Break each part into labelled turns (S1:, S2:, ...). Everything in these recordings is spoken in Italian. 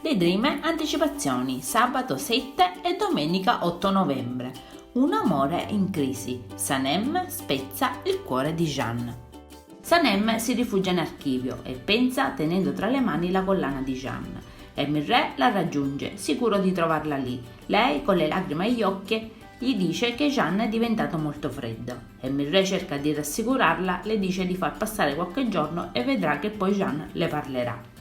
S1: Le prime anticipazioni sabato 7 e domenica 8 novembre. Un amore in crisi. Sanem spezza il cuore di Jeanne. Sanem si rifugia in archivio e pensa tenendo tra le mani la collana di Jeanne. Emile la raggiunge, sicuro di trovarla lì. Lei, con le lacrime agli occhi, gli dice che Jeanne è diventato molto freddo. Emile cerca di rassicurarla, le dice di far passare qualche giorno e vedrà che poi Jeanne le parlerà.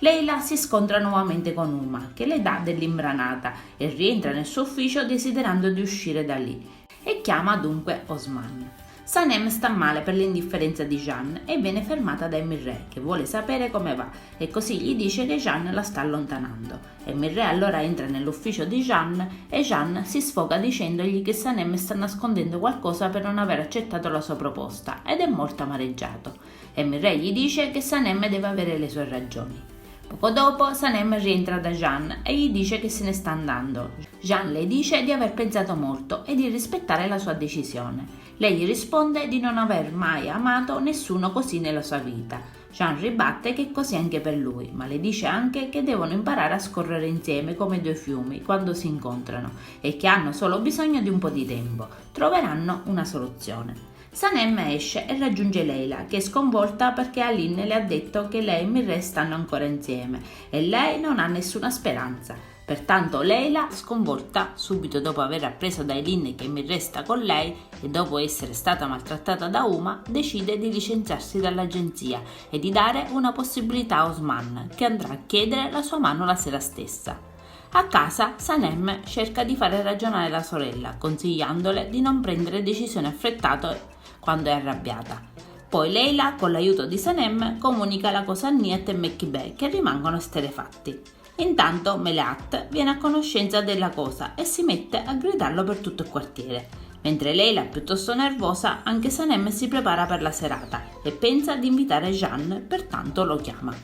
S1: Leila si scontra nuovamente con Uma, che le dà dell'imbranata e rientra nel suo ufficio desiderando di uscire da lì, e chiama dunque Osman. Sanem sta male per l'indifferenza di Jeanne e viene fermata da Emile, che vuole sapere come va, e così gli dice che Jeanne la sta allontanando. Emile allora entra nell'ufficio di Jeanne e Jeanne si sfoga dicendogli che Sanem sta nascondendo qualcosa per non aver accettato la sua proposta ed è molto amareggiato. Emile gli dice che Sanem deve avere le sue ragioni. Poco dopo Sanem rientra da Jeanne e gli dice che se ne sta andando. Jeanne le dice di aver pensato molto e di rispettare la sua decisione. Lei gli risponde di non aver mai amato nessuno così nella sua vita. Jeanne ribatte che è così anche per lui, ma le dice anche che devono imparare a scorrere insieme come due fiumi quando si incontrano e che hanno solo bisogno di un po' di tempo. Troveranno una soluzione. Sanem esce e raggiunge Leila, che è sconvolta perché Aline le ha detto che lei e Mirre stanno ancora insieme e lei non ha nessuna speranza. Pertanto Leila, sconvolta, subito dopo aver appreso da Aline che Mirre sta con lei e dopo essere stata maltrattata da Uma, decide di licenziarsi dall'agenzia e di dare una possibilità a Osman, che andrà a chiedere la sua mano la sera stessa. A casa, Sanem cerca di fare ragionare la sorella, consigliandole di non prendere decisioni affrettate quando è arrabbiata. Poi Leila, con l'aiuto di Sanem, comunica la cosa a Niet e Mekhibe, che rimangono esterefatti. Intanto Meleat viene a conoscenza della cosa e si mette a gridarlo per tutto il quartiere. Mentre Leila è piuttosto nervosa, anche Sanem si prepara per la serata e pensa di invitare Jeanne, pertanto lo chiama.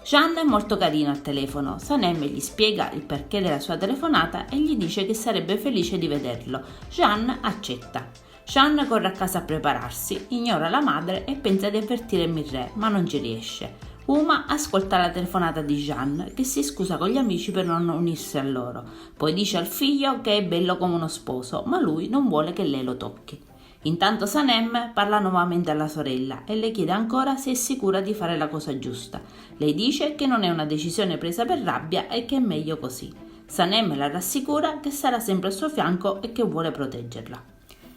S1: Jeanne è molto carino al telefono. Sanem gli spiega il perché della sua telefonata e gli dice che sarebbe felice di vederlo. Jeanne accetta. Jeanne corre a casa a prepararsi, ignora la madre e pensa di avvertire Mirre, ma non ci riesce. Uma ascolta la telefonata di Jeanne, che si scusa con gli amici per non unirsi a loro. Poi dice al figlio che è bello come uno sposo, ma lui non vuole che lei lo tocchi. Intanto Sanem parla nuovamente alla sorella e le chiede ancora se è sicura di fare la cosa giusta. Lei dice che non è una decisione presa per rabbia e che è meglio così. Sanem la rassicura che sarà sempre al suo fianco e che vuole proteggerla.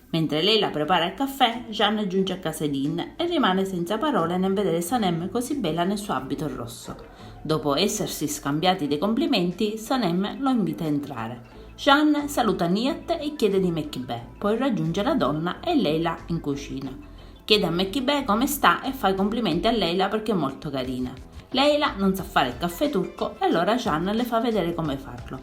S1: Mentre lei la prepara il caffè, Jeanne giunge a casa di In e rimane senza parole nel vedere Sanem così bella nel suo abito rosso. Dopo essersi scambiati dei complimenti, Sanem lo invita a entrare. Jeanne saluta Niet e chiede di Mekhibe, poi raggiunge la donna e Leila in cucina. Chiede a Mekhibe come sta e fa i complimenti a Leila perché è molto carina. Leila non sa fare il caffè turco e allora Jeanne le fa vedere come farlo.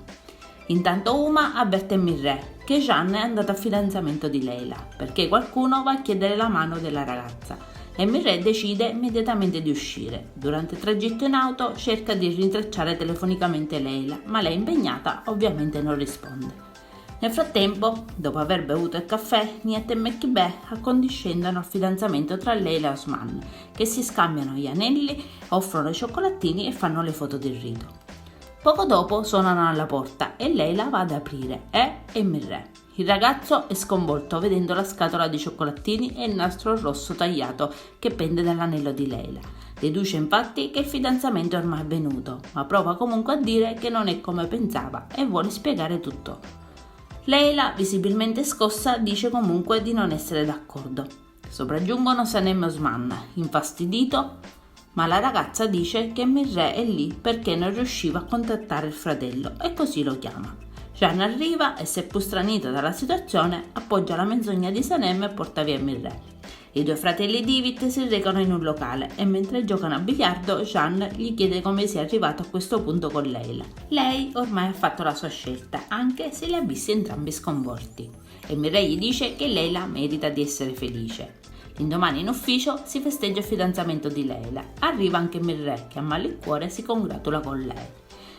S1: Intanto Uma avverte Mirre che Jeanne è andata a fidanzamento di Leila perché qualcuno va a chiedere la mano della ragazza e Mirre decide immediatamente di uscire. Durante il tragitto in auto cerca di rintracciare telefonicamente Leila, ma lei impegnata ovviamente non risponde. Nel frattempo, dopo aver bevuto il caffè, Niet e Mekhibe accondiscendono al fidanzamento tra Leila e Osman, che si scambiano gli anelli, offrono i cioccolatini e fanno le foto del rito. Poco dopo suonano alla porta e Leila va ad aprire e Mirre. Il ragazzo è sconvolto vedendo la scatola di cioccolatini e il nastro rosso tagliato che pende dall'anello di Leila. Deduce infatti che il fidanzamento è ormai avvenuto, ma prova comunque a dire che non è come pensava e vuole spiegare tutto. Leila, visibilmente scossa, dice comunque di non essere d'accordo. Sopraggiungono Sanem e Osman, infastidito, ma la ragazza dice che Mirre è lì perché non riusciva a contattare il fratello e così lo chiama. Jeanne arriva e, seppur stranita dalla situazione, appoggia la menzogna di Sanem e porta via Mirre. I due fratelli Divit si recano in un locale e mentre giocano a biliardo Jeanne gli chiede come sia arrivato a questo punto con Leila. Lei ormai ha fatto la sua scelta, anche se li ha visti entrambi sconvolti, e Mirre gli dice che Leila merita di essere felice. L'indomani in ufficio si festeggia il fidanzamento di Leila. Arriva anche Mirre, che a malincuore si congratula con lei.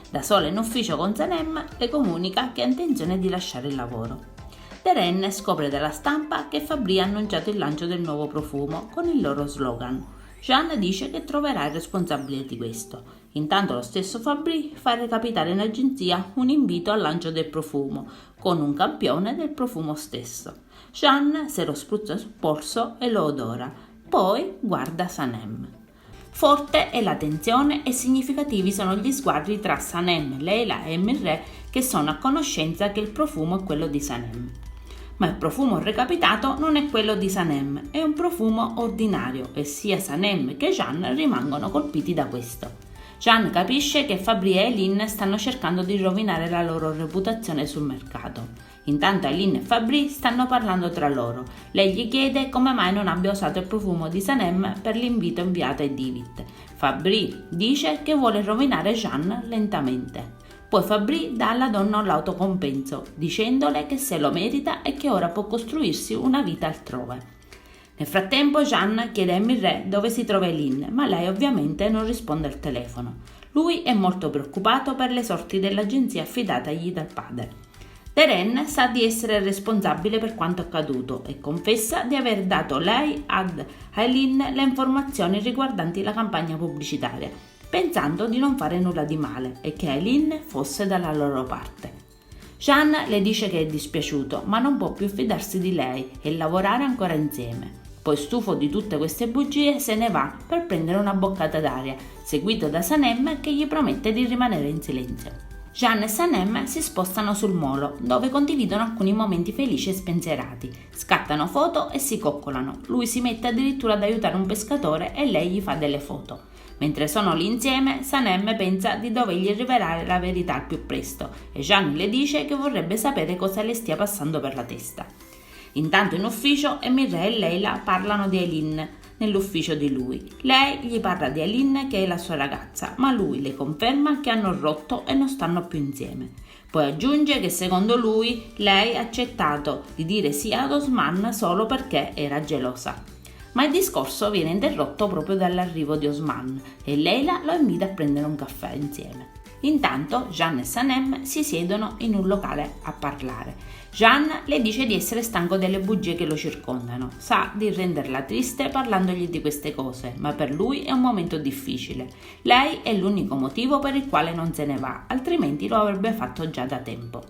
S1: Da sola in ufficio con Sanem, le comunica che ha intenzione di lasciare il lavoro. Deren scopre dalla stampa che Fabri ha annunciato il lancio del nuovo profumo con il loro slogan. Jeanne dice che troverà il responsabile di questo. Intanto lo stesso Fabri fa recapitare in agenzia un invito al lancio del profumo con un campione del profumo stesso. Jeanne se lo spruzza sul polso e lo odora, poi guarda Sanem. Forte è la tensione e significativi sono gli sguardi tra Sanem, Leila e Mirre, che sono a conoscenza che il profumo è quello di Sanem. Ma il profumo recapitato non è quello di Sanem, è un profumo ordinario e sia Sanem che Jeanne rimangono colpiti da questo. Jeanne capisce che Fabri e Eileen stanno cercando di rovinare la loro reputazione sul mercato. Intanto Eileen e Fabri stanno parlando tra loro. Lei gli chiede come mai non abbia usato il profumo di Sanem per l'invito inviato ai Divit. Fabri dice che vuole rovinare Jeanne lentamente. Poi Fabri dà alla donna l'autocompenso, dicendole che se lo merita e che ora può costruirsi una vita altrove. Nel frattempo Jeanne chiede a Mirre dove si trova Eileen, ma lei ovviamente non risponde al telefono. Lui è molto preoccupato per le sorti dell'agenzia affidatagli dal padre. Darren sa di essere responsabile per quanto accaduto e confessa di aver dato lei ad Eileen le informazioni riguardanti la campagna pubblicitaria, pensando di non fare nulla di male e che Eileen fosse dalla loro parte. Jeanne le dice che è dispiaciuto, ma non può più fidarsi di lei e lavorare ancora insieme. Poi, stufo di tutte queste bugie, se ne va per prendere una boccata d'aria, seguito da Sanem che gli promette di rimanere in silenzio. Jeanne e Sanem si spostano sul molo, dove condividono alcuni momenti felici e spensierati. Scattano foto e si coccolano. Lui si mette addirittura ad aiutare un pescatore e lei gli fa delle foto. Mentre sono lì insieme, Sanem pensa di dovergli rivelare la verità al più presto e Jeanne le dice che vorrebbe sapere cosa le stia passando per la testa. Intanto in ufficio Mirre e Leila parlano di Eileen nell'ufficio di lui. Lei gli parla di Eileen che è la sua ragazza, ma lui le conferma che hanno rotto e non stanno più insieme. Poi aggiunge che secondo lui lei ha accettato di dire sì ad Osman solo perché era gelosa. Ma il discorso viene interrotto proprio dall'arrivo di Osman e Leila lo invita a prendere un caffè insieme. Intanto Jeanne e Sanem si siedono in un locale a parlare. Jeanne le dice di essere stanco delle bugie che lo circondano, sa di renderla triste parlandogli di queste cose, ma per lui è un momento difficile. Lei è l'unico motivo per il quale non se ne va, altrimenti lo avrebbe fatto già da tempo.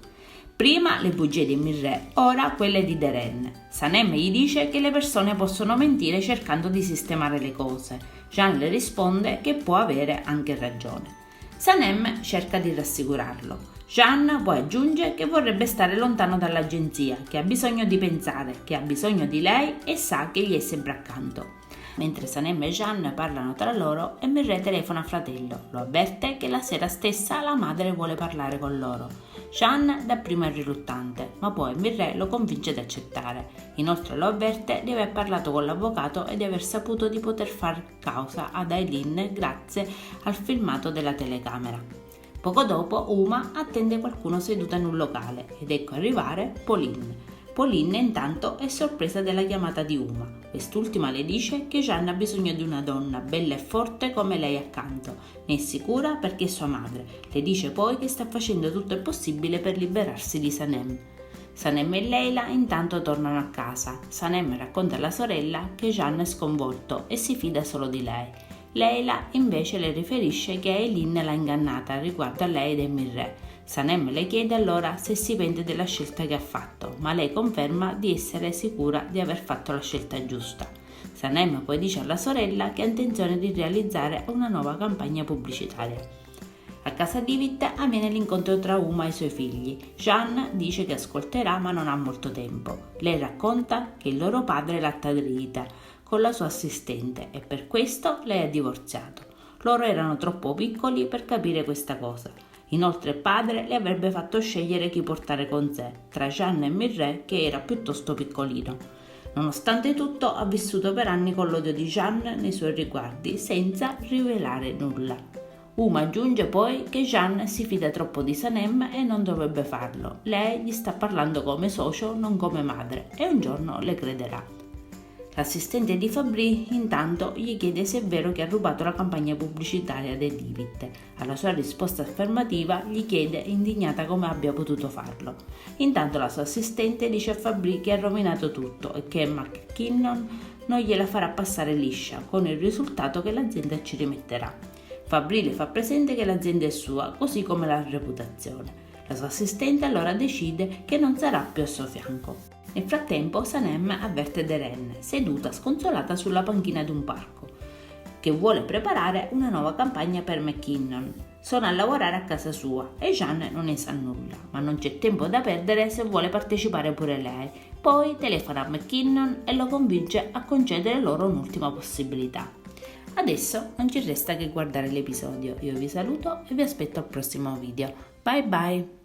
S1: Prima le bugie di Mirre, ora quelle di Darren. Sanem gli dice che le persone possono mentire cercando di sistemare le cose. Jeanne le risponde che può avere anche ragione. Sanem cerca di rassicurarlo. Jeanne poi aggiunge che vorrebbe stare lontano dall'agenzia, che ha bisogno di pensare, che ha bisogno di lei e sa che gli è sempre accanto. Mentre Sanem e Jeanne parlano tra loro, Mirre telefona al fratello, lo avverte che la sera stessa la madre vuole parlare con loro. Jeanne dapprima è riluttante, ma poi Mirre lo convince ad accettare. Inoltre lo avverte di aver parlato con l'avvocato e di aver saputo di poter far causa ad Eileen grazie al filmato della telecamera. Poco dopo Uma attende qualcuno seduta in un locale ed ecco arrivare Pauline. Pauline intanto è sorpresa della chiamata di Uma. Quest'ultima le dice che Jeanne ha bisogno di una donna bella e forte come lei accanto. Ne è sicura perché è sua madre. Le dice poi che sta facendo tutto il possibile per liberarsi di Sanem. Sanem e Leila intanto tornano a casa. Sanem racconta alla sorella che Jeanne è sconvolto e si fida solo di lei. Leila invece le riferisce che Eileen l'ha ingannata riguardo a lei ed Mirre. Sanem le chiede allora se si pente della scelta che ha fatto, ma lei conferma di essere sicura di aver fatto la scelta giusta. Sanem poi dice alla sorella che ha intenzione di realizzare una nuova campagna pubblicitaria. A casa di Vitt avviene l'incontro tra Uma e i suoi figli. Jeanne dice che ascolterà ma non ha molto tempo. Lei racconta che il loro padre l'ha tradita con la sua assistente e per questo lei ha divorziato. Loro erano troppo piccoli per capire questa cosa. Inoltre il padre le avrebbe fatto scegliere chi portare con sé, tra Jeanne e Mirre che era piuttosto piccolino. Nonostante tutto ha vissuto per anni con l'odio di Jeanne nei suoi riguardi, senza rivelare nulla. Uma aggiunge poi che Jeanne si fida troppo di Sanem e non dovrebbe farlo. Lei gli sta parlando come socio, non come madre, e un giorno le crederà. L'assistente di Fabri intanto gli chiede se è vero che ha rubato la campagna pubblicitaria dei Divit. Alla sua risposta affermativa gli chiede indignata come abbia potuto farlo. Intanto la sua assistente dice a Fabri che ha rovinato tutto e che McKinnon non gliela farà passare liscia, con il risultato che l'azienda ci rimetterà. Fabri le fa presente che l'azienda è sua, così come la reputazione. La sua assistente allora decide che non sarà più a suo fianco. Nel frattempo Sanem avverte Deren, seduta sconsolata sulla panchina di un parco, che vuole preparare una nuova campagna per McKinnon. Sono a lavorare a casa sua e Jeanne non ne sa nulla, ma non c'è tempo da perdere se vuole partecipare pure lei. Poi telefona a McKinnon e lo convince a concedere loro un'ultima possibilità. Adesso non ci resta che guardare l'episodio. Io vi saluto e vi aspetto al prossimo video. Bye bye!